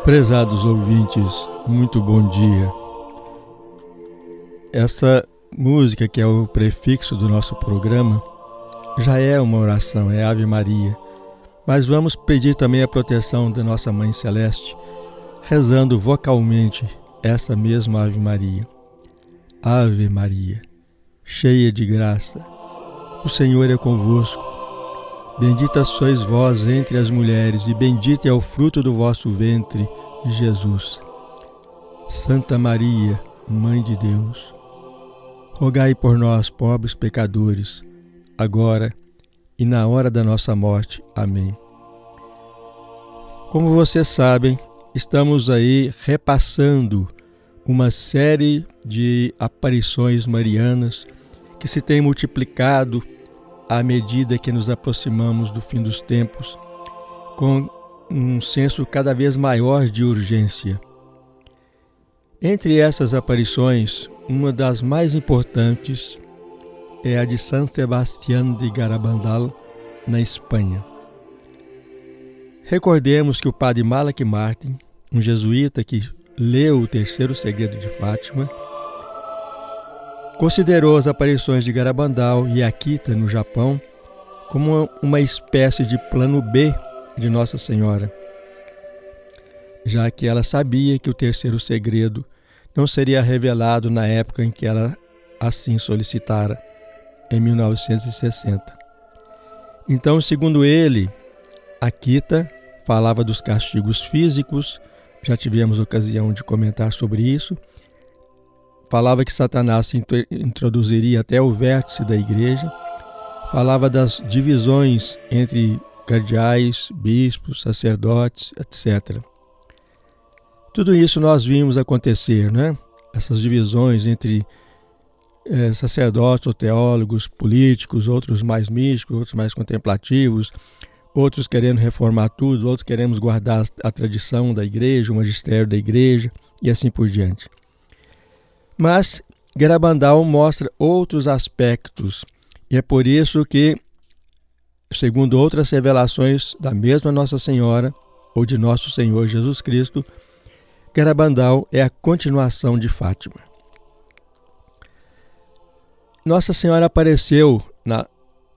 Prezados ouvintes, muito bom dia. Essa música, que é o prefixo do nosso programa, já é uma oração, é Ave Maria. Mas vamos pedir também a proteção da nossa Mãe Celeste, rezando vocalmente essa mesma Ave Maria. Ave Maria, cheia de graça, o Senhor é convosco. Bendita sois vós entre as mulheres, e bendito é o fruto do vosso ventre, Jesus. Santa Maria, Mãe de Deus, rogai por nós, pobres pecadores, agora e na hora da nossa morte. Amém. Como vocês sabem, estamos aí repassando uma série de aparições marianas que se tem multiplicado à medida que nos aproximamos do fim dos tempos, com um senso cada vez maior de urgência. Entre essas aparições, uma das mais importantes é a de San Sebastián de Garabandal, na Espanha. Recordemos que o padre Malach Martin, um jesuíta que leu o terceiro segredo de Fátima, considerou as aparições de Garabandal e Akita, no Japão, como uma espécie de plano B de Nossa Senhora, já que ela sabia que o terceiro segredo não seria revelado na época em que ela assim solicitara, em 1960. Então, segundo ele, Akita falava dos castigos físicos, já tivemos ocasião de comentar sobre isso. Falava que Satanás se introduziria até o vértice da igreja. Falava das divisões entre cardeais, bispos, sacerdotes, etc. Tudo isso nós vimos acontecer, né? Essas divisões entre sacerdotes ou teólogos, políticos, outros mais místicos, outros mais contemplativos, outros querendo reformar tudo, outros querendo guardar a tradição da igreja, o magistério da igreja e assim por diante. Mas Garabandal mostra outros aspectos, e é por isso que, segundo outras revelações da mesma Nossa Senhora, ou de Nosso Senhor Jesus Cristo, Garabandal é a continuação de Fátima. Nossa Senhora apareceu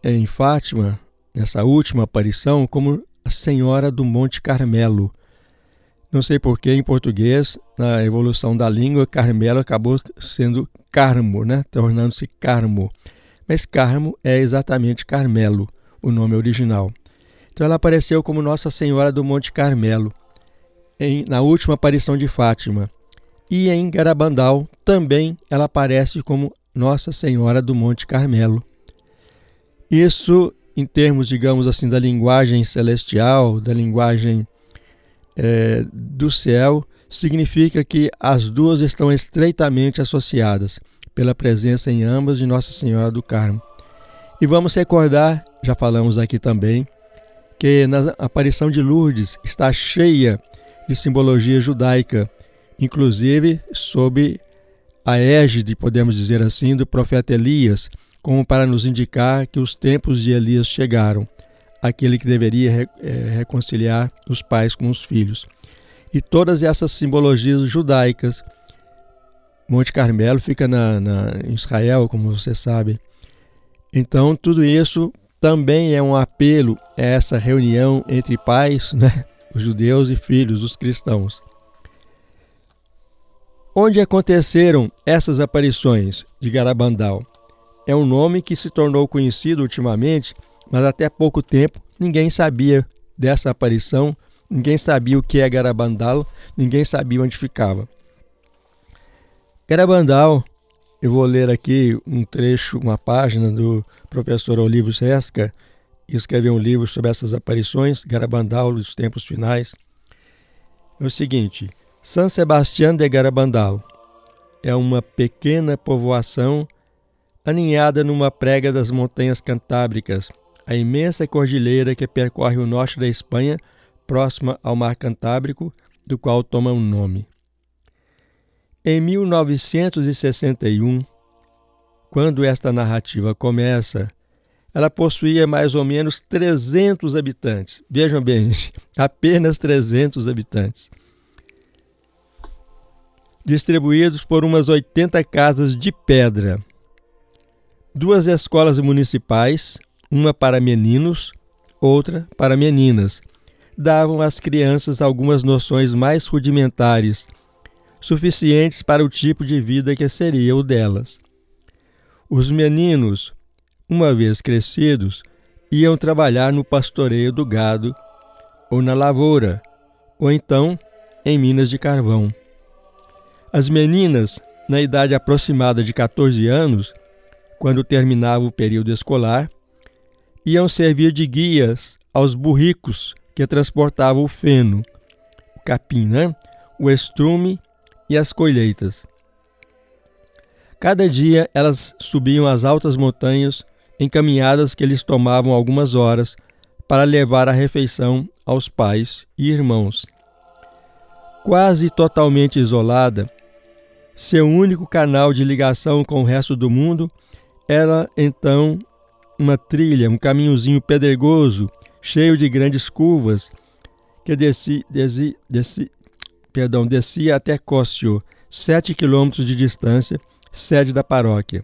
em Fátima, nessa última aparição, como a Senhora do Monte Carmelo. Não sei por que em português, na evolução da língua, Carmelo acabou sendo Carmo, né? Tornando-se Carmo. Mas Carmo é exatamente Carmelo, o nome original. Então ela apareceu como Nossa Senhora do Monte Carmelo, na última aparição de Fátima. E em Garabandal também ela aparece como Nossa Senhora do Monte Carmelo. Isso, em termos, digamos assim, da linguagem celestial, da linguagem do céu, significa que as duas estão estreitamente associadas pela presença em ambas de Nossa Senhora do Carmo. E vamos recordar, já falamos aqui também, que na aparição de Lourdes está cheia de simbologia judaica, inclusive sob a égide, podemos dizer assim, do profeta Elias, como para nos indicar que os tempos de Elias chegaram, aquele que deveria reconciliar os pais com os filhos. E todas essas simbologias judaicas, Monte Carmelo fica em Israel, como você sabe. Então, tudo isso também é um apelo a essa reunião entre pais, né, os judeus, e filhos, os cristãos. Onde aconteceram essas aparições de Garabandal? É um nome que se tornou conhecido ultimamente, mas até pouco tempo ninguém sabia dessa aparição, ninguém sabia o que é Garabandal, ninguém sabia onde ficava. Garabandal, eu vou ler aqui um trecho, uma página do professor Olívio Sesca, que escreveu um livro sobre essas aparições, Garabandal dos tempos finais. É o seguinte: San Sebastián de Garabandal é uma pequena povoação aninhada numa prega das montanhas cantábricas, a imensa cordilheira que percorre o norte da Espanha, próxima ao mar Cantábrico, do qual toma o nome. Em 1961, quando esta narrativa começa, ela possuía mais ou menos 300 habitantes. Vejam bem, gente, apenas 300 habitantes. distribuídos por umas 80 casas de pedra. 2 escolas municipais, uma para meninos, outra para meninas, davam às crianças algumas noções mais rudimentares, suficientes para o tipo de vida que seria o delas. Os meninos, uma vez crescidos, iam trabalhar no pastoreio do gado, ou na lavoura, ou então em minas de carvão. As meninas, na idade aproximada de 14 anos, quando terminava o período escolar, iam servir de guias aos burricos que transportavam o feno, o capim, o estrume e as colheitas. Cada dia elas subiam as altas montanhas em caminhadas que lhes tomavam algumas horas para levar a refeição aos pais e irmãos. Quase totalmente isolada, seu único canal de ligação com o resto do mundo era então uma trilha, um caminhozinho pedregoso, cheio de grandes curvas, que descia até Cóscio, 7 quilômetros de distância, sede da paróquia.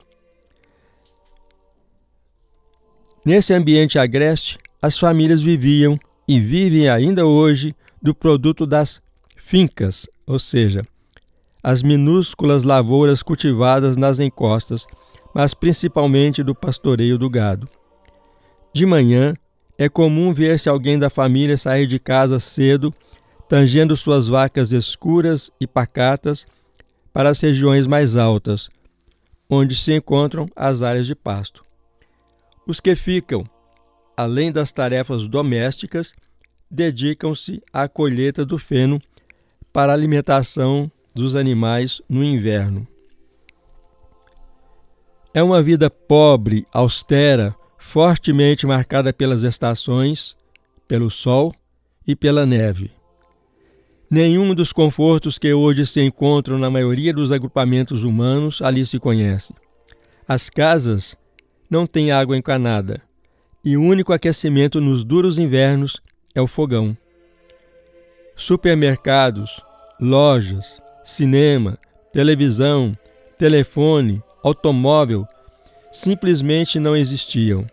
Nesse ambiente agreste, as famílias viviam e vivem ainda hoje do produto das fincas, ou seja, as minúsculas lavouras cultivadas nas encostas, mas principalmente do pastoreio do gado. De manhã, é comum ver-se alguém da família sair de casa cedo, tangendo suas vacas escuras e pacatas para as regiões mais altas, onde se encontram as áreas de pasto. Os que ficam, além das tarefas domésticas, dedicam-se à colheita do feno para a alimentação dos animais no inverno. É uma vida pobre, austera, fortemente marcada pelas estações, pelo sol e pela neve. Nenhum dos confortos que hoje se encontram na maioria dos agrupamentos humanos ali se conhece. As casas não têm água encanada e o único aquecimento nos duros invernos é o fogão. Supermercados, lojas, cinema, televisão, telefone, automóvel simplesmente não existiam.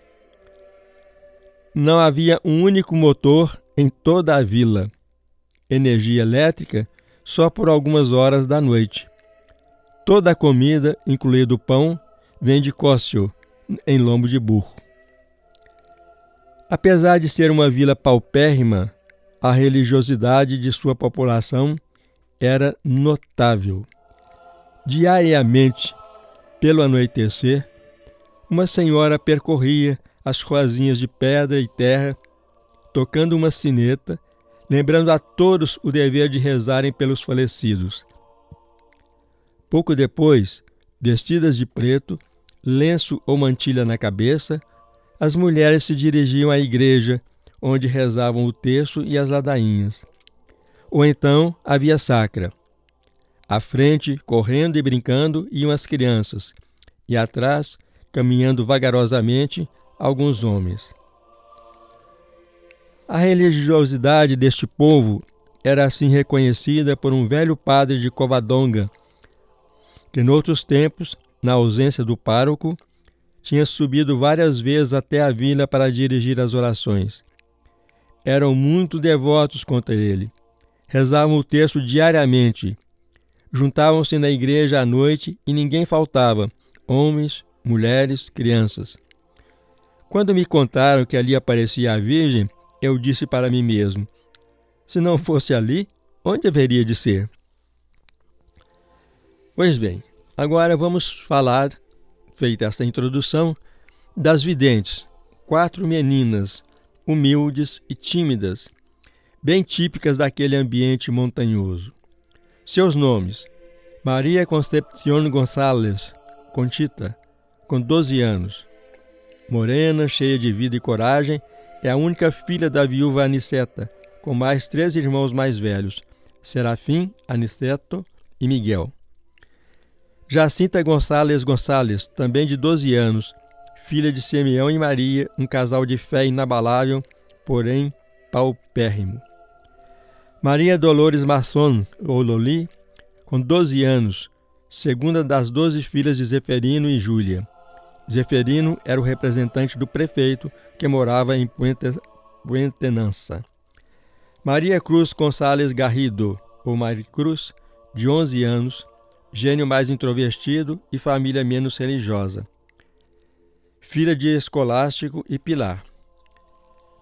Não havia um único motor em toda a vila. Energia elétrica só por algumas horas da noite. Toda a comida, incluindo o pão, vem de Cóscio, em lombo de burro. Apesar de ser uma vila paupérrima, a religiosidade de sua população era notável. Diariamente, pelo anoitecer, uma senhora percorria as ruazinhas de pedra e terra, tocando uma sineta, lembrando a todos o dever de rezarem pelos falecidos. Pouco depois, vestidas de preto, lenço ou mantilha na cabeça, as mulheres se dirigiam à igreja, onde rezavam o terço e as ladainhas. Ou então à via sacra. À frente, correndo e brincando, iam as crianças, e atrás, caminhando vagarosamente, alguns homens. A religiosidade deste povo era assim reconhecida por um velho padre de Covadonga, que noutros tempos, na ausência do pároco, tinha subido várias vezes até a vila para dirigir as orações. Eram muito devotos contra ele. Rezavam o terço diariamente. Juntavam-se na igreja à noite e ninguém faltava, homens, mulheres, crianças. Quando me contaram que ali aparecia a Virgem, eu disse para mim mesmo, se não fosse ali, onde haveria de ser? Pois bem, agora vamos falar, feita esta introdução, das videntes, 4 meninas, humildes e tímidas, bem típicas daquele ambiente montanhoso. Seus nomes: Maria Concepción González, Conchita, com 12 anos. Morena, cheia de vida e coragem, é a única filha da viúva Aniceta, com mais 3 irmãos mais velhos, Serafim, Aniceto e Miguel. Jacinta Gonçalves Gonçalves, também de 12 anos, filha de Simeão e Maria, um casal de fé inabalável, porém paupérrimo. Maria Dolores Masson, ou Loli, com 12 anos, segunda das 12 filhas de Zeferino e Júlia. Zeferino era o representante do prefeito que morava em Puentenança. Maria Cruz Gonçalves Garrido, ou Maricruz, de 11 anos, gênio mais introvertido e família menos religiosa. Filha de Escolástico e Pilar.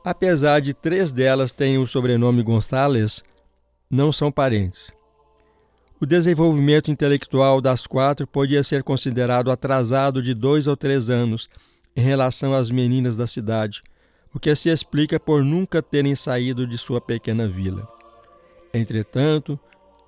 Apesar de 3 delas terem o sobrenome Gonçalves, não são parentes. O desenvolvimento intelectual das 4 podia ser considerado atrasado de 2 ou 3 anos em relação às meninas da cidade, o que se explica por nunca terem saído de sua pequena vila. Entretanto,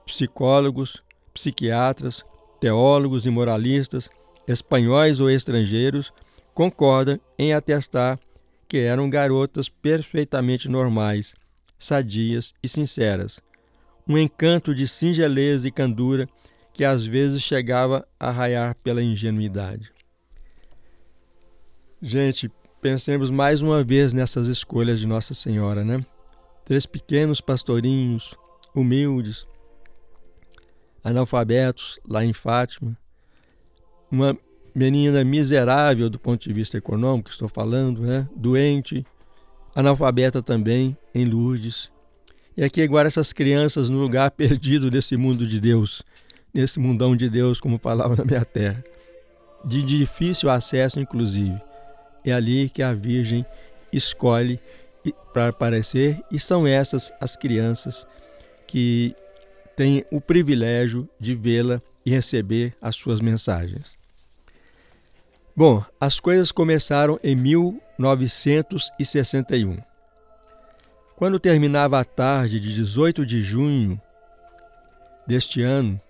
psicólogos, psiquiatras, teólogos e moralistas, espanhóis ou estrangeiros, concordam em atestar que eram garotas perfeitamente normais, sadias e sinceras, um encanto de singeleza e candura que às vezes chegava a raiar pela ingenuidade. Gente, pensemos mais uma vez nessas escolhas de Nossa Senhora, né? 3 pequenos pastorinhos, humildes, analfabetos, lá em Fátima, uma menina miserável do ponto de vista econômico, estou falando, né? Doente, analfabeta também, em Lourdes. E aqui agora essas crianças no lugar perdido desse mundo de Deus, nesse mundão de Deus, como falava na minha terra, de difícil acesso inclusive. É ali que a Virgem escolhe para aparecer, e são essas as crianças que têm o privilégio de vê-la e receber as suas mensagens. Bom, as coisas começaram em 1961. Quando terminava a tarde de 18 de junho deste ano,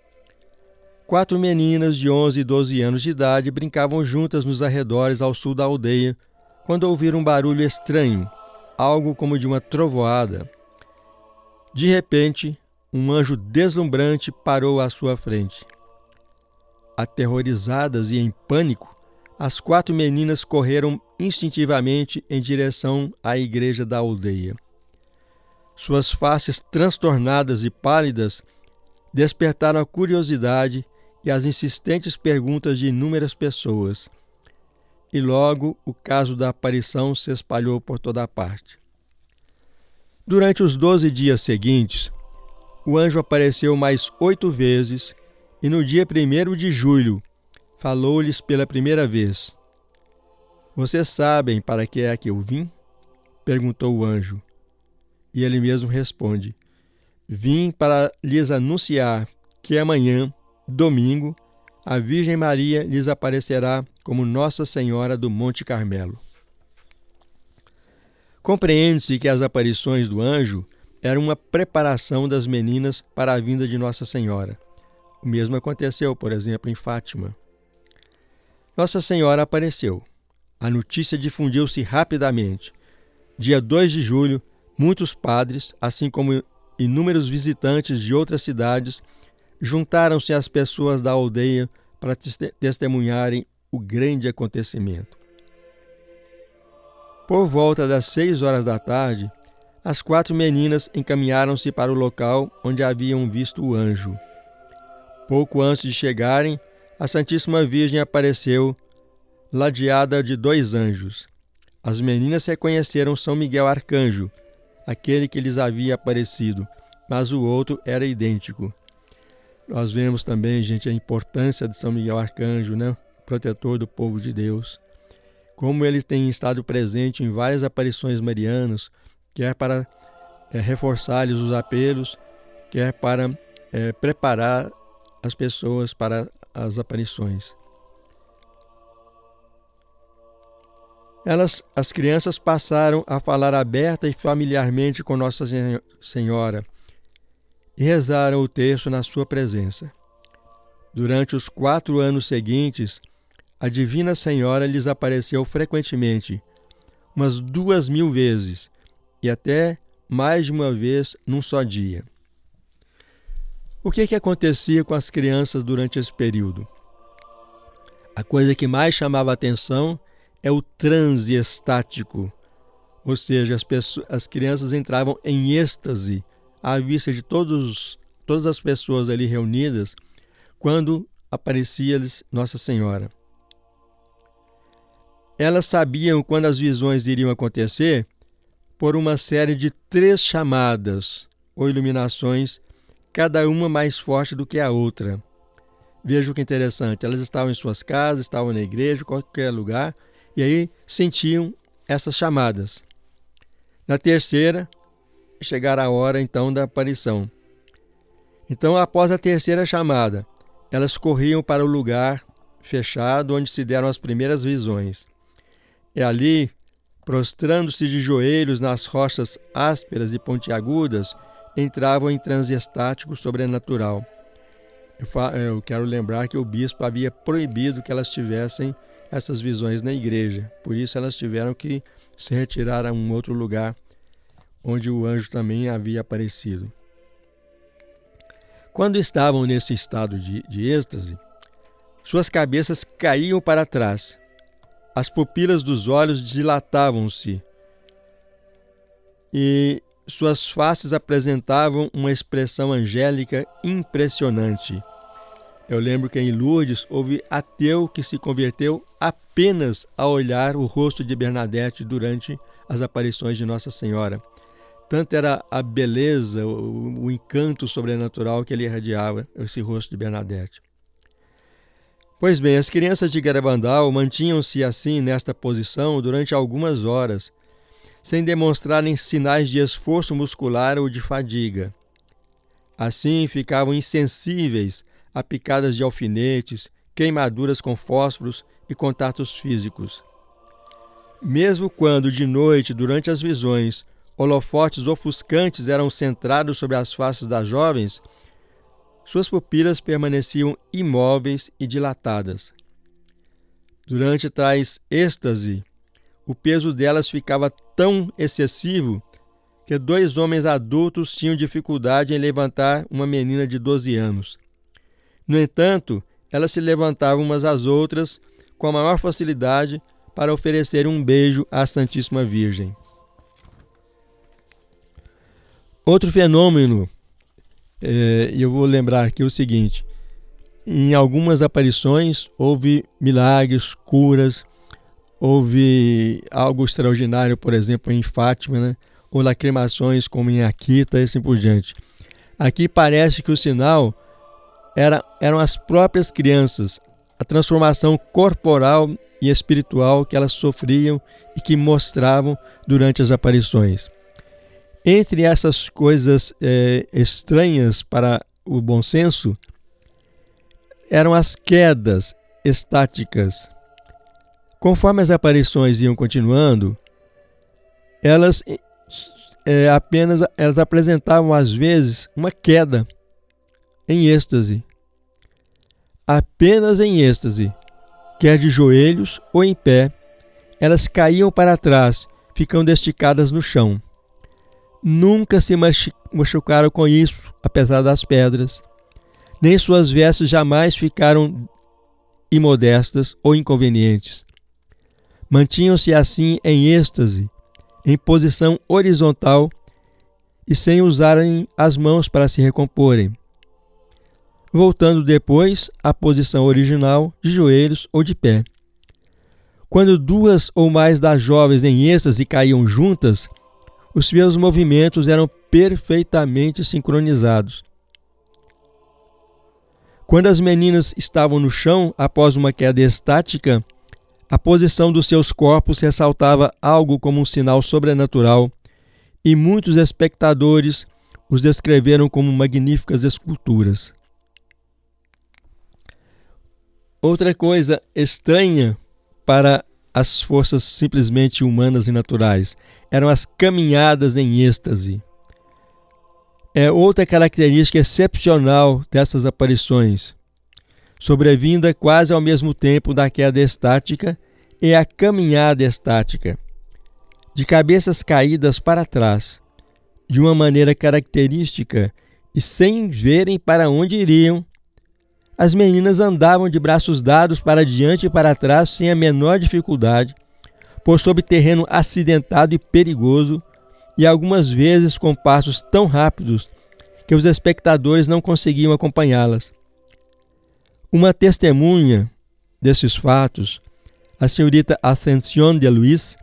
4 meninas de 11 e 12 anos de idade brincavam juntas nos arredores ao sul da aldeia, quando ouviram um barulho estranho, algo como de uma trovoada. De repente, um anjo deslumbrante parou à sua frente. Aterrorizadas e em pânico, as 4 meninas correram instintivamente em direção à igreja da aldeia. Suas faces transtornadas e pálidas despertaram a curiosidade e as insistentes perguntas de inúmeras pessoas. E logo o caso da aparição se espalhou por toda a parte. Durante os 12 dias seguintes, o anjo apareceu mais 8 vezes e no dia 1º de julho falou-lhes pela primeira vez. Vocês sabem para que é que eu vim? Perguntou o anjo. E ele mesmo responde: vim para lhes anunciar que amanhã, domingo, a Virgem Maria lhes aparecerá como Nossa Senhora do Monte Carmelo. Compreende-se que as aparições do anjo eram uma preparação das meninas para a vinda de Nossa Senhora. O mesmo aconteceu, por exemplo, em Fátima. Nossa Senhora apareceu. A notícia difundiu-se rapidamente. Dia 2 de julho, muitos padres, assim como inúmeros visitantes de outras cidades, juntaram-se às pessoas da aldeia para testemunharem o grande acontecimento. Por volta das 6 horas da tarde, as 4 meninas encaminharam-se para o local onde haviam visto o anjo. Pouco antes de chegarem, a Santíssima Virgem apareceu, ladeada de 2 anjos. As meninas reconheceram São Miguel Arcanjo, aquele que lhes havia aparecido, mas o outro era idêntico. Nós vemos também, gente, a importância de São Miguel Arcanjo, né? Protetor do povo de Deus. Como ele tem estado presente em várias aparições marianas, quer para reforçar-lhes os apelos, quer para preparar as pessoas para as aparições. As crianças passaram a falar aberta e familiarmente com Nossa Senhora e rezaram o terço na sua presença. Durante os 4 anos seguintes, a Divina Senhora lhes apareceu frequentemente, umas 2.000 vezes, e até mais de uma vez num só dia. O que acontecia com as crianças durante esse período? A coisa que mais chamava a atenção é o transe estático, ou seja, as crianças entravam em êxtase à vista de todos todas as pessoas ali reunidas, quando aparecia-lhes Nossa Senhora. Elas sabiam quando as visões iriam acontecer por uma série de 3 chamadas ou iluminações, cada uma mais forte do que a outra. Veja que interessante, elas estavam em suas casas, estavam na igreja, em qualquer lugar, e aí sentiam essas chamadas. Na terceira, chegara a hora então da aparição. Então, após a terceira chamada, elas corriam para o lugar fechado onde se deram as primeiras visões. E ali, prostrando-se de joelhos nas rochas ásperas e pontiagudas, entravam em transe estático sobrenatural. Eu quero lembrar que o bispo havia proibido que elas tivessem essas visões na igreja. Por isso elas tiveram que se retirar a um outro lugar onde o anjo também havia aparecido. Quando estavam nesse estado de êxtase, suas cabeças caíam para trás, as pupilas dos olhos dilatavam-se e suas faces apresentavam uma expressão angélica impressionante. Eu lembro que em Lourdes houve ateu que se converteu apenas a olhar o rosto de Bernadette durante as aparições de Nossa Senhora. Tanto era a beleza, o encanto sobrenatural que ele irradiava, esse rosto de Bernadette. Pois bem, as crianças de Garabandal mantinham-se assim nesta posição durante algumas horas, sem demonstrarem sinais de esforço muscular ou de fadiga. Assim, ficavam insensíveis a picadas de alfinetes, queimaduras com fósforos e contatos físicos. Mesmo quando, de noite, durante as visões, holofotes ofuscantes eram centrados sobre as faces das jovens, suas pupilas permaneciam imóveis e dilatadas. Durante tais êxtase, o peso delas ficava tão excessivo que 2 homens adultos tinham dificuldade em levantar uma menina de 12 anos. No entanto, elas se levantavam umas às outras com a maior facilidade para oferecer um beijo à Santíssima Virgem. Outro fenômeno, eu vou lembrar aqui o seguinte: em algumas aparições houve milagres, curas, houve algo extraordinário, por exemplo, em Fátima, né? Ou lacrimações como em Akita e assim por diante. Aqui parece que o sinal eram as próprias crianças, a transformação corporal e espiritual que elas sofriam e que mostravam durante as aparições. Entre essas coisas estranhas para o bom senso, eram as quedas estáticas. Conforme as aparições iam continuando, elas apresentavam às vezes uma queda em êxtase. Apenas em êxtase, quer de joelhos ou em pé, elas caíam para trás, ficando esticadas no chão. Nunca se machucaram com isso, apesar das pedras. Nem suas vestes jamais ficaram imodestas ou inconvenientes. Mantinham-se assim em êxtase, em posição horizontal e sem usarem as mãos para se recomporem, voltando depois à posição original de joelhos ou de pé. Quando 2 ou mais das jovens em êxtase caíam juntas, os seus movimentos eram perfeitamente sincronizados. Quando as meninas estavam no chão após uma queda estática, a posição dos seus corpos ressaltava algo como um sinal sobrenatural, e muitos espectadores os descreveram como magníficas esculturas. Outra coisa estranha para as forças simplesmente humanas e naturais eram as caminhadas em êxtase. Outra característica excepcional dessas aparições, sobrevinda quase ao mesmo tempo da queda estática, é a caminhada estática, de cabeças caídas para trás, de uma maneira característica e sem verem para onde iriam. As meninas andavam de braços dados para diante e para trás sem a menor dificuldade, por sobre terreno acidentado e perigoso, e algumas vezes com passos tão rápidos que os espectadores não conseguiam acompanhá-las. Uma testemunha desses fatos, a senhorita Ascensión de Luis,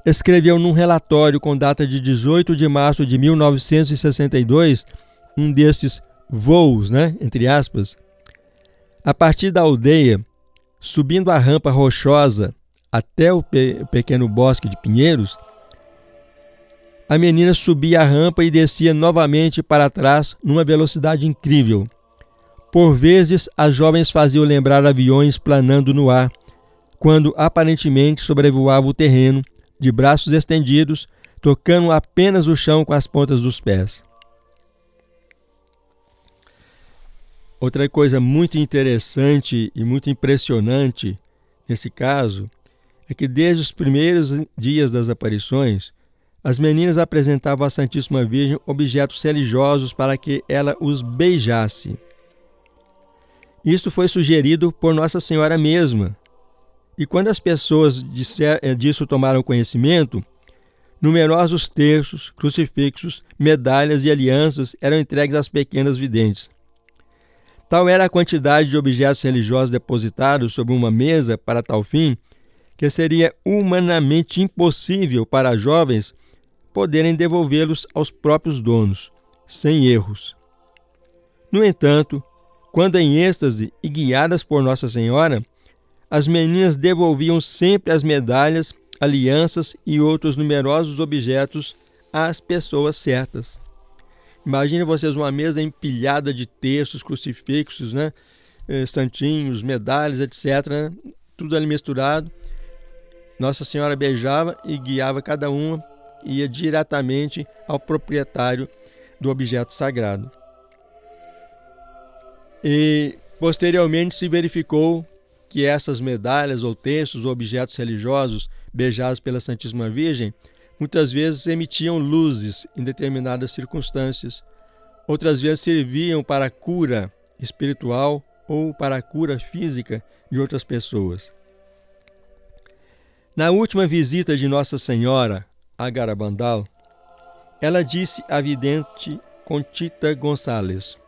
escreveu num relatório com data de 18 de março de 1962, um desses voos, entre aspas. A partir da aldeia, subindo a rampa rochosa até o pequeno bosque de pinheiros, a menina subia a rampa e descia novamente para trás numa velocidade incrível. Por vezes, as jovens faziam lembrar aviões planando no ar, quando aparentemente sobrevoava o terreno, de braços estendidos, tocando apenas o chão com as pontas dos pés. Outra coisa muito interessante e muito impressionante nesse caso é que desde os primeiros dias das aparições, as meninas apresentavam à Santíssima Virgem objetos religiosos para que ela os beijasse. Isto foi sugerido por Nossa Senhora mesma. E quando as pessoas disso tomaram conhecimento, numerosos terços, crucifixos, medalhas e alianças eram entregues às pequenas videntes. Tal era a quantidade de objetos religiosos depositados sobre uma mesa para tal fim, que seria humanamente impossível para as jovens poderem devolvê-los aos próprios donos, sem erros. No entanto, quando em êxtase e guiadas por Nossa Senhora, as meninas devolviam sempre as medalhas, alianças e outros numerosos objetos às pessoas certas. Imaginem vocês uma mesa empilhada de terços, crucifixos, santinhos, medalhas, etc., tudo ali misturado. Nossa Senhora beijava e guiava cada uma, ia diretamente ao proprietário do objeto sagrado. E posteriormente se verificou que essas medalhas ou terços ou objetos religiosos beijados pela Santíssima Virgem muitas vezes emitiam luzes em determinadas circunstâncias, outras vezes serviam para a cura espiritual ou para a cura física de outras pessoas. Na última visita de Nossa Senhora a Garabandal, ela disse à vidente Conchita Gonçalves: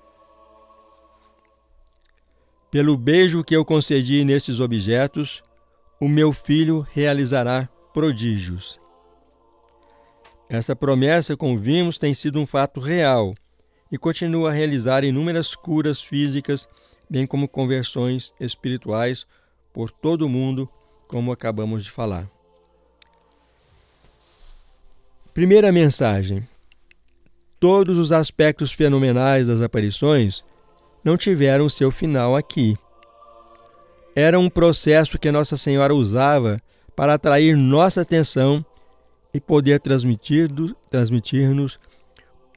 "Pelo beijo que eu concedi nesses objetos, o meu filho realizará prodígios." Essa promessa, como vimos, tem sido um fato real e continua a realizar inúmeras curas físicas, bem como conversões espirituais por todo o mundo, como acabamos de falar. Primeira mensagem: todos os aspectos fenomenais das aparições não tiveram seu final aqui. Era um processo que Nossa Senhora usava para atrair nossa atenção e poder transmitir-nos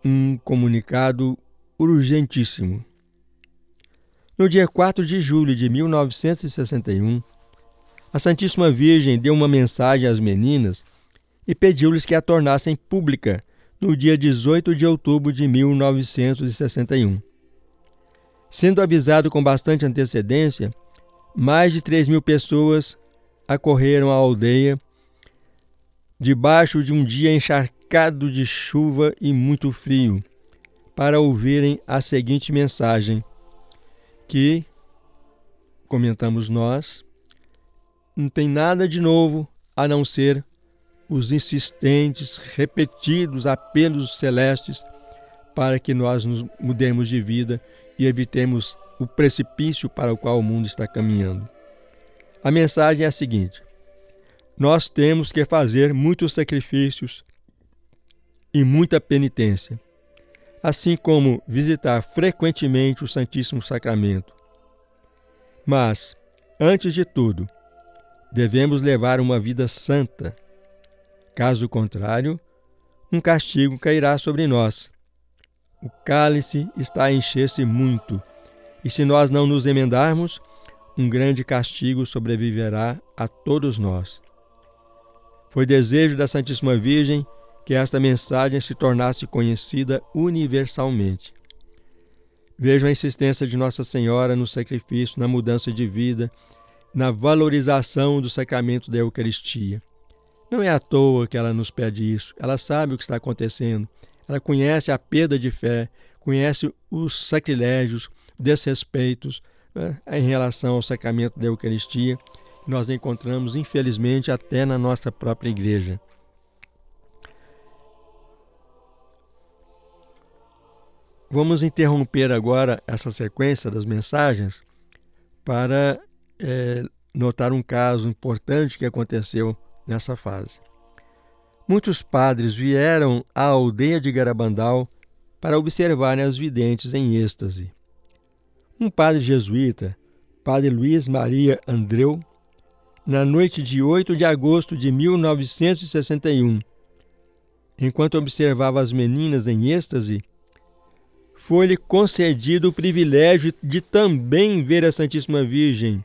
um comunicado urgentíssimo. No dia 4 de julho de 1961, a Santíssima Virgem deu uma mensagem às meninas e pediu-lhes que a tornassem pública no dia 18 de outubro de 1961. Sendo avisado com bastante antecedência, mais de 3.000 pessoas acorreram à aldeia debaixo de um dia encharcado de chuva e muito frio, para ouvirem a seguinte mensagem, que, comentamos nós, não tem nada de novo a não ser os insistentes, repetidos apelos celestes para que nós nos mudemos de vida e evitemos o precipício para o qual o mundo está caminhando. A mensagem é a seguinte: nós temos que fazer muitos sacrifícios e muita penitência, assim como visitar frequentemente o Santíssimo Sacramento. Mas, antes de tudo, devemos levar uma vida santa. Caso contrário, um castigo cairá sobre nós. O cálice está a encher-se muito, e se nós não nos emendarmos, um grande castigo sobreviverá a todos nós. Foi desejo da Santíssima Virgem que esta mensagem se tornasse conhecida universalmente. Vejam a insistência de Nossa Senhora no sacrifício, na mudança de vida, na valorização do sacramento da Eucaristia. Não é à toa que ela nos pede isso. Ela sabe o que está acontecendo. Ela conhece a perda de fé, conhece os sacrilégios, desrespeitos, né, em relação ao sacramento da Eucaristia, que nós encontramos, infelizmente, até na nossa própria igreja. Vamos interromper agora essa sequência das mensagens para notar um caso importante que aconteceu nessa fase. Muitos padres vieram à aldeia de Garabandal para observarem as videntes em êxtase. Um padre jesuíta, padre Luiz Maria Andreu, na noite de 8 de agosto de 1961, enquanto observava as meninas em êxtase, foi-lhe concedido o privilégio de também ver a Santíssima Virgem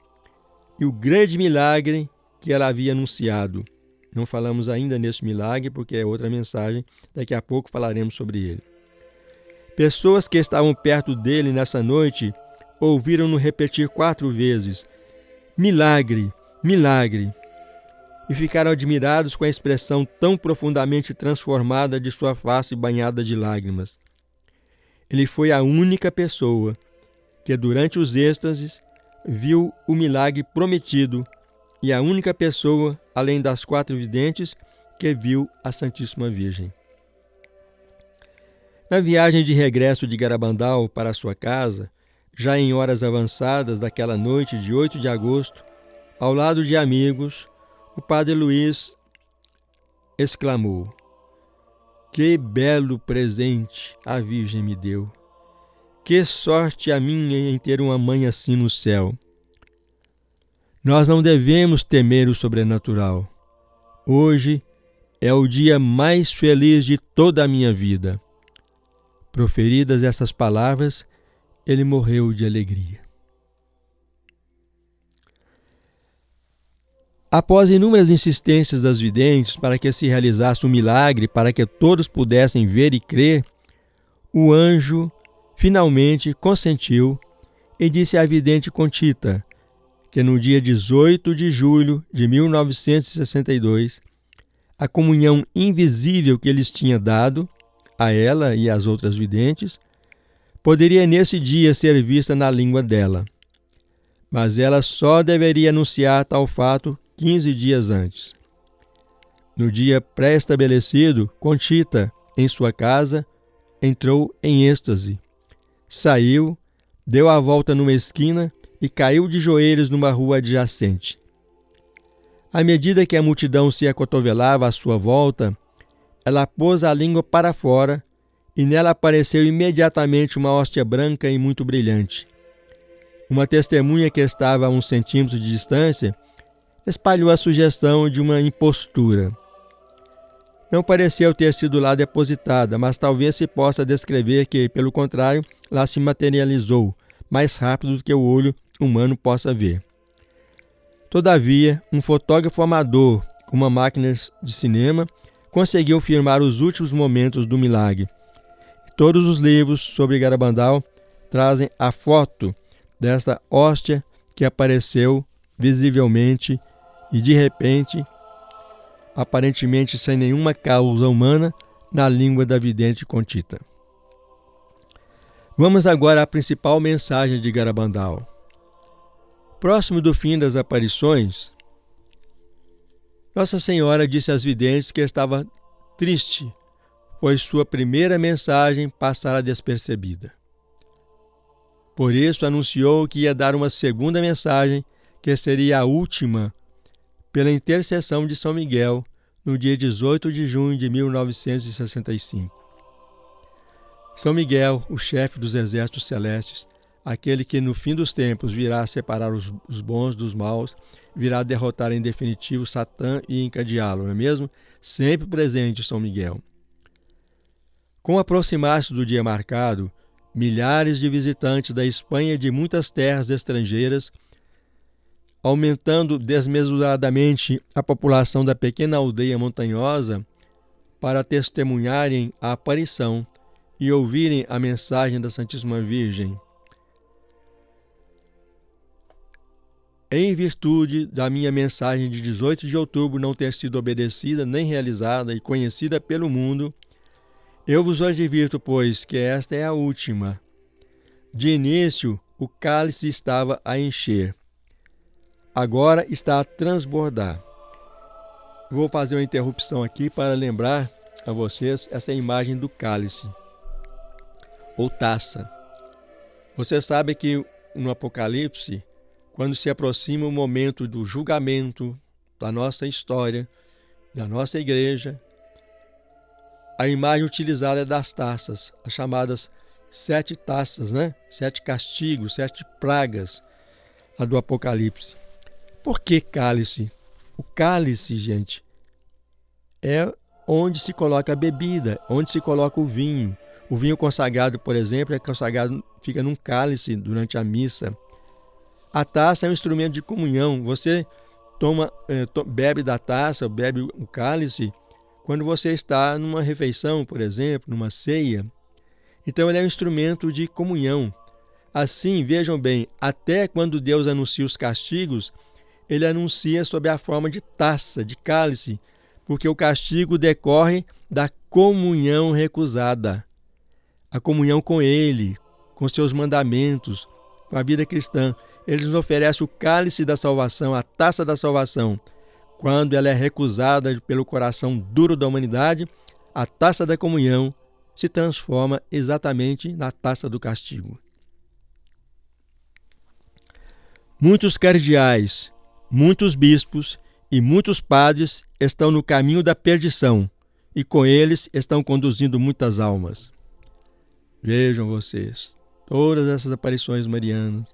e o grande milagre que ela havia anunciado. Não falamos ainda nesse milagre, porque é outra mensagem, daqui a pouco falaremos sobre ele. Pessoas que estavam perto dele nessa noite ouviram-no repetir 4 vezes: milagre, milagre, e ficaram admirados com a expressão tão profundamente transformada de sua face banhada de lágrimas. Ele foi a única pessoa que, durante os êxtases, viu o milagre prometido e a única pessoa, além das 4 videntes, que viu a Santíssima Virgem. Na viagem de regresso de Garabandal para sua casa, já em horas avançadas daquela noite de 8 de agosto, ao lado de amigos, o padre Luiz exclamou: "Que belo presente a Virgem me deu! Que sorte a minha em ter uma mãe assim no céu! Nós não devemos temer o sobrenatural. Hoje é o dia mais feliz de toda a minha vida." Proferidas essas palavras, ele morreu de alegria. Após inúmeras insistências das videntes para que se realizasse um milagre, para que todos pudessem ver e crer, o anjo finalmente consentiu e disse à vidente Conchita que no dia 18 de julho de 1962, a comunhão invisível que eles tinha dado a ela e às outras videntes poderia nesse dia ser vista na língua dela, mas ela só deveria anunciar tal fato 15 dias antes. No dia pré-estabelecido, Conchita, em sua casa, entrou em êxtase. Saiu, deu a volta numa esquina e caiu de joelhos numa rua adjacente. À medida que a multidão se acotovelava à sua volta, ela pôs a língua para fora e nela apareceu imediatamente uma hóstia branca e muito brilhante. Uma testemunha que estava a 1 centímetro de distância espalhou a sugestão de uma impostura. Não pareceu ter sido lá depositada, mas talvez se possa descrever que, pelo contrário, lá se materializou, mais rápido do que o olho humano possa ver. Todavia, um fotógrafo amador com uma máquina de cinema conseguiu filmar os últimos momentos do milagre. Todos os livros sobre Garabandal trazem a foto desta hóstia que apareceu visivelmente e de repente, aparentemente sem nenhuma causa humana, na língua da vidente Conchita. Vamos agora à principal mensagem de Garabandal. Próximo do fim das aparições, Nossa Senhora disse às videntes que estava triste, pois sua primeira mensagem passara despercebida. Por isso anunciou que ia dar uma segunda mensagem, que seria a última, pela intercessão de São Miguel, no dia 18 de junho de 1965. São Miguel, o chefe dos exércitos celestes, aquele que no fim dos tempos virá separar os bons dos maus, virá derrotar em definitivo Satã e encadeá-lo, não é mesmo? Sempre presente São Miguel. Com o aproximar-se do dia marcado, milhares de visitantes da Espanha e de muitas terras estrangeiras, aumentando desmesuradamente a população da pequena aldeia montanhosa, para testemunharem a aparição e ouvirem a mensagem da Santíssima Virgem. Em virtude da minha mensagem de 18 de outubro não ter sido obedecida nem realizada e conhecida pelo mundo, Eu vos advirto, pois, que esta é a última. De início, o cálice estava a encher. Agora está a transbordar. Vou fazer uma interrupção aqui para lembrar a vocês essa imagem do cálice, ou taça. Você sabe que no Apocalipse, quando se aproxima o momento do julgamento da nossa história, da nossa igreja, a imagem utilizada é das taças, as chamadas 7 taças, né? 7 castigos, 7 pragas, a do Apocalipse. Por que cálice? O cálice, gente, é onde se coloca a bebida, onde se coloca o vinho. O vinho consagrado, por exemplo, é consagrado, fica num cálice durante a missa. A taça é um instrumento de comunhão. Você bebe da taça, bebe o cálice, quando você está numa refeição, por exemplo, numa ceia. Então, ele é um instrumento de comunhão. Assim, vejam bem, até quando Deus anuncia os castigos, ele anuncia sob a forma de taça, de cálice, porque o castigo decorre da comunhão recusada. A comunhão com Ele, com seus mandamentos, com a vida cristã. Ele nos oferece o cálice da salvação, a taça da salvação. Quando ela é recusada pelo coração duro da humanidade, a taça da comunhão se transforma exatamente na taça do castigo. Muitos cardeais, muitos bispos e muitos padres estão no caminho da perdição e com eles estão conduzindo muitas almas. Vejam vocês, todas essas aparições marianas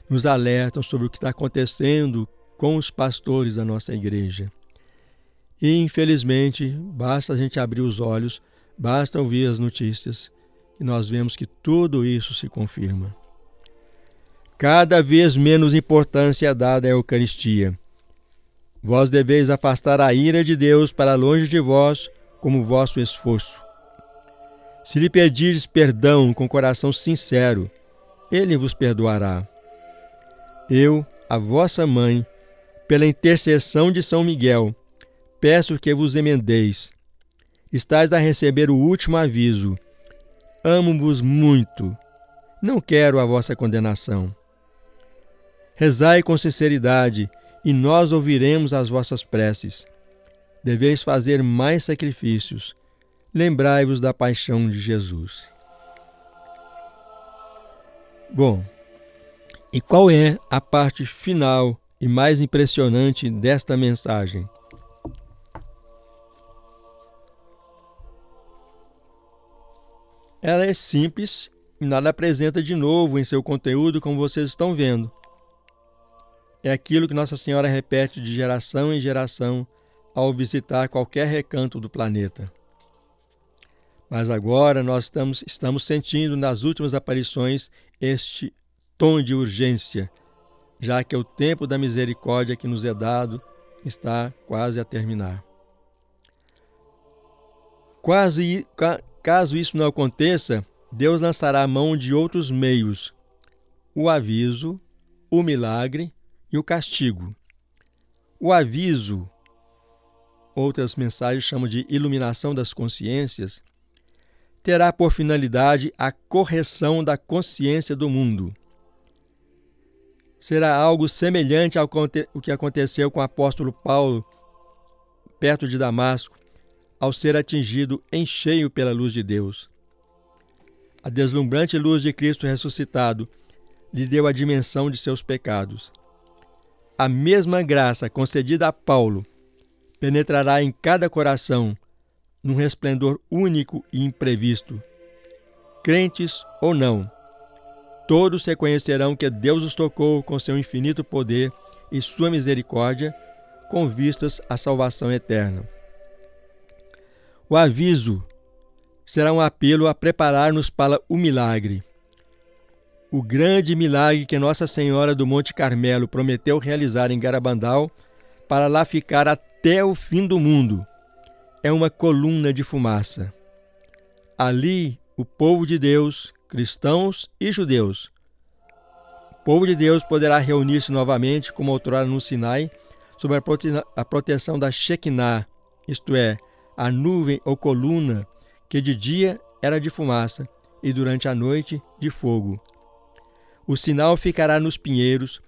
nos alertam sobre o que está acontecendo com os pastores da nossa igreja. E, infelizmente, basta a gente abrir os olhos, basta ouvir as notícias, e nós vemos que tudo isso se confirma. Cada vez menos importância é dada à Eucaristia. Vós deveis afastar a ira de Deus para longe de vós, como vosso esforço. Se lhe pedirdes perdão com coração sincero, ele vos perdoará. Eu, a vossa mãe, pela intercessão de São Miguel, peço que vos emendeis. Estais a receber o último aviso. Amo-vos muito. Não quero a vossa condenação. Rezai com sinceridade, e nós ouviremos as vossas preces. Deveis fazer mais sacrifícios. Lembrai-vos da paixão de Jesus. Bom, e qual é a parte final e mais impressionante desta mensagem? Ela é simples e nada apresenta de novo em seu conteúdo, como vocês estão vendo. É aquilo que Nossa Senhora repete de geração em geração ao visitar qualquer recanto do planeta. Mas agora nós estamos sentindo nas últimas aparições este tom de urgência, já que o tempo da misericórdia que nos é dado está quase a terminar. Caso isso não aconteça, Deus lançará a mão de outros meios, o aviso, o milagre e o castigo. O aviso, outras mensagens chamam de iluminação das consciências, terá por finalidade a correção da consciência do mundo. Será algo semelhante ao que aconteceu com o apóstolo Paulo, perto de Damasco, ao ser atingido em cheio pela luz de Deus. A deslumbrante luz de Cristo ressuscitado lhe deu a dimensão de seus pecados. A mesma graça concedida a Paulo penetrará em cada coração num resplendor único e imprevisto. Crentes ou não, todos reconhecerão que Deus os tocou com seu infinito poder e sua misericórdia, com vistas à salvação eterna. O aviso será um apelo a preparar-nos para o milagre. O grande milagre que Nossa Senhora do Monte Carmelo prometeu realizar em Garabandal para lá ficar até o fim do mundo é uma coluna de fumaça. Ali, o povo de Deus, cristãos e judeus, o povo de Deus poderá reunir-se novamente como outrora no Sinai, sob a proteção da Shekinah, isto é, a nuvem ou coluna que de dia era de fumaça e durante a noite de fogo. O sinal ficará nos pinheiros,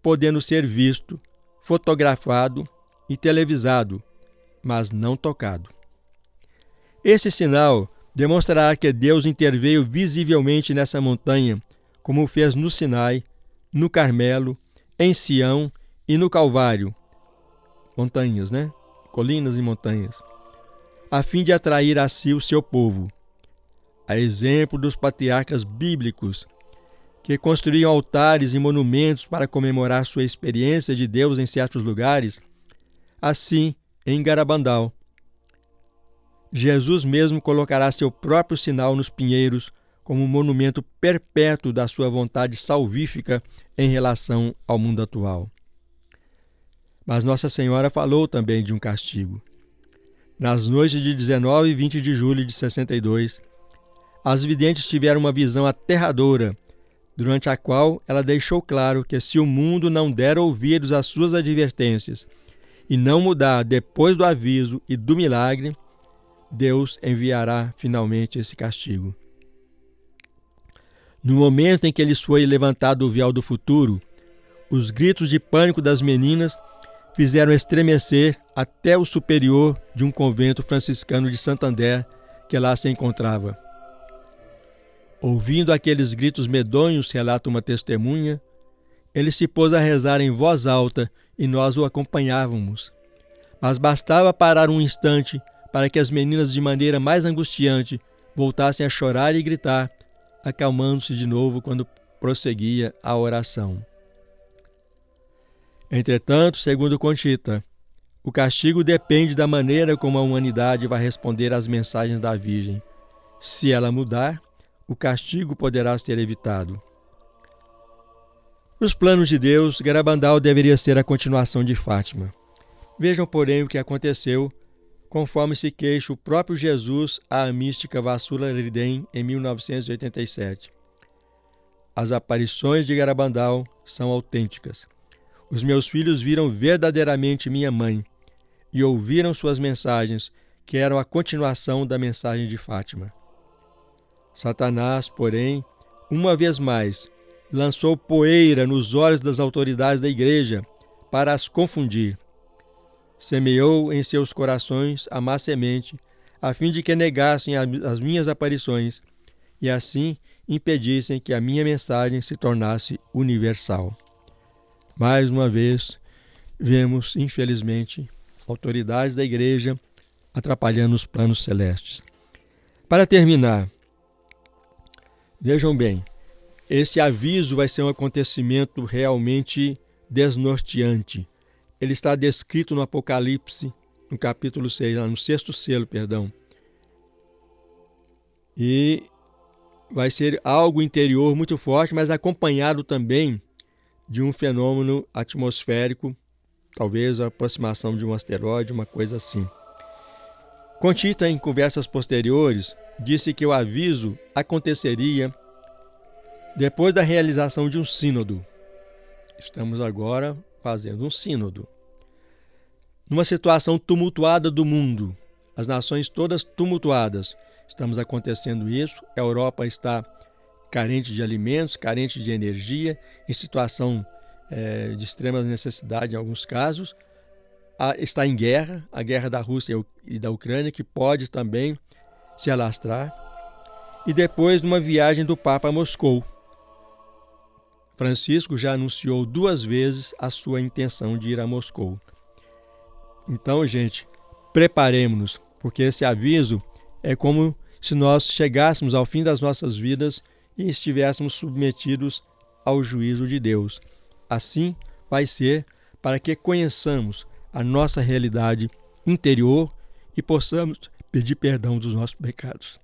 podendo ser visto, fotografado e televisado, mas não tocado. Esse sinal demonstrará que Deus interveio visivelmente nessa montanha, como fez no Sinai, no Carmelo, em Sião e no Calvário. Montanhas, né? Colinas e montanhas. A fim de atrair a si o seu povo. A exemplo dos patriarcas bíblicos, que construíam altares e monumentos para comemorar sua experiência de Deus em certos lugares, assim, em Garabandal, Jesus mesmo colocará seu próprio sinal nos pinheiros como um monumento perpétuo da sua vontade salvífica em relação ao mundo atual. Mas Nossa Senhora falou também de um castigo. Nas noites de 19 e 20 de julho de 62, as videntes tiveram uma visão aterradora, durante a qual ela deixou claro que se o mundo não der ouvidos às suas advertências e não mudar depois do aviso e do milagre, Deus enviará finalmente esse castigo. No momento em que lhes foi levantado o véu do futuro, os gritos de pânico das meninas fizeram estremecer até o superior de um convento franciscano de Santander que lá se encontrava. Ouvindo aqueles gritos medonhos, relata uma testemunha, ele se pôs a rezar em voz alta e nós o acompanhávamos. Mas bastava parar um instante para que as meninas, de maneira mais angustiante, voltassem a chorar e gritar, acalmando-se de novo quando prosseguia a oração. Entretanto, segundo Conchita, o castigo depende da maneira como a humanidade vai responder às mensagens da Virgem. Se ela mudar, o castigo poderá ser evitado. Nos planos de Deus, Garabandal deveria ser a continuação de Fátima. Vejam, porém, o que aconteceu, conforme se queixa o próprio Jesus à mística Vassula Ridem em 1987. As aparições de Garabandal são autênticas. Os meus filhos viram verdadeiramente minha mãe e ouviram suas mensagens, que eram a continuação da mensagem de Fátima. Satanás, porém, uma vez mais, lançou poeira nos olhos das autoridades da igreja para as confundir. Semeou em seus corações a má semente, a fim de que negassem as minhas aparições e assim impedissem que a minha mensagem se tornasse universal. Mais uma vez, vemos, infelizmente, autoridades da igreja atrapalhando os planos celestes. Para terminar, vejam bem, esse aviso vai ser um acontecimento realmente desnorteante. Ele está descrito no Apocalipse, no capítulo 6, no 6º selo, perdão. E vai ser algo interior muito forte, mas acompanhado também de um fenômeno atmosférico, talvez a aproximação de um asteroide, uma coisa assim. Conchita, em conversas posteriores, disse que o aviso aconteceria depois da realização de um sínodo. Estamos agora fazendo um sínodo. Numa situação tumultuada do mundo, as nações todas tumultuadas, estamos acontecendo isso, a Europa está carente de alimentos, carente de energia, em situação de extrema necessidade em alguns casos, está em guerra, a guerra da Rússia e da Ucrânia, que pode também se alastrar, e depois numa viagem do Papa a Moscou. Francisco já anunciou 2 vezes a sua intenção de ir a Moscou. Então, gente, preparemos-nos, porque esse aviso é como se nós chegássemos ao fim das nossas vidas e estivéssemos submetidos ao juízo de Deus. Assim vai ser para que conheçamos a nossa realidade interior e possamos pedir perdão dos nossos pecados.